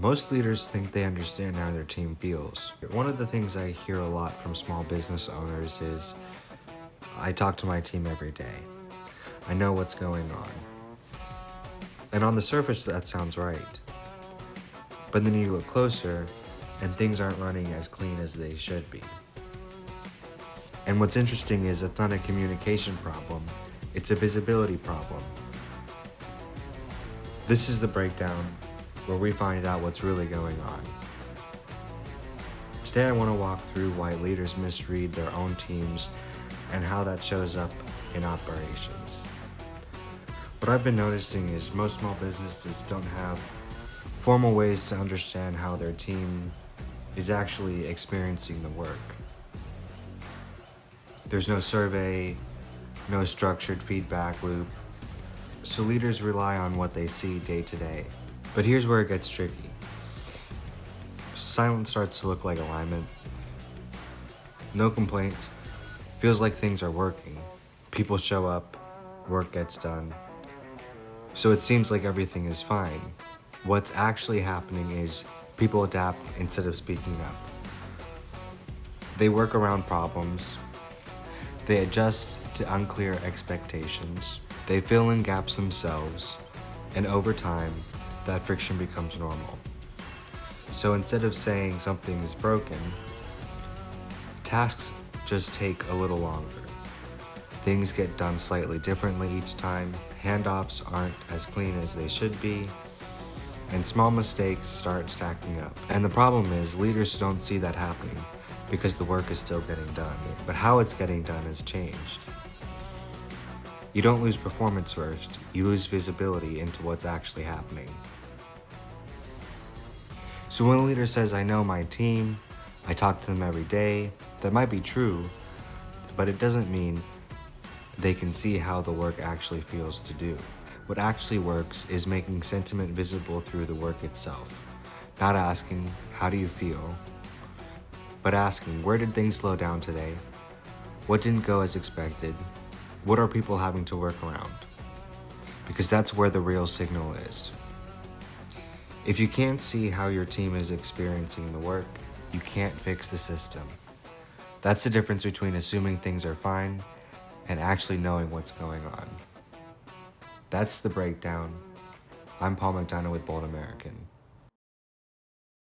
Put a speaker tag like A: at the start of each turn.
A: Most leaders think they understand how their team feels. One of the things I hear a lot from small business owners is, I talk to my team every day. I know what's going on. And on the surface, that sounds right. But then you look closer, and things aren't running as clean as they should be. And what's interesting is it's not a communication problem, it's a visibility problem. This is the breakdown where we find out what's really going on. Today I want to walk through why leaders misread their own teams and how that shows up in operations. What I've been noticing is most small businesses don't have formal ways to understand how their team is actually experiencing the work. There's no survey, no structured feedback loop, so leaders rely on what they see day to day. But here's where it gets tricky. Silence starts to look like alignment. No complaints. Feels like things are working. People show up, work gets done. So it seems like everything is fine. What's actually happening is people adapt instead of speaking up. They work around problems. They adjust to unclear expectations. They fill in gaps themselves. And over time, that friction becomes normal. So instead of saying something is broken, tasks just take a little longer. Things get done slightly differently each time, handoffs aren't as clean as they should be, and small mistakes start stacking up. And the problem is, leaders don't see that happening because the work is still getting done, but how it's getting done has changed. You don't lose performance first, you lose visibility into what's actually happening. So when a leader says, I know my team, I talk to them every day, that might be true, but it doesn't mean they can see how the work actually feels to do. What actually works is making sentiment visible through the work itself. Not asking, how do you feel? But asking, where did things slow down today? What didn't go as expected? What are people having to work around? Because that's where the real signal is. If you can't see how your team is experiencing the work, you can't fix the system. That's the difference between assuming things are fine and actually knowing what's going on. That's the breakdown. I'm Paul McDonough with Bold American.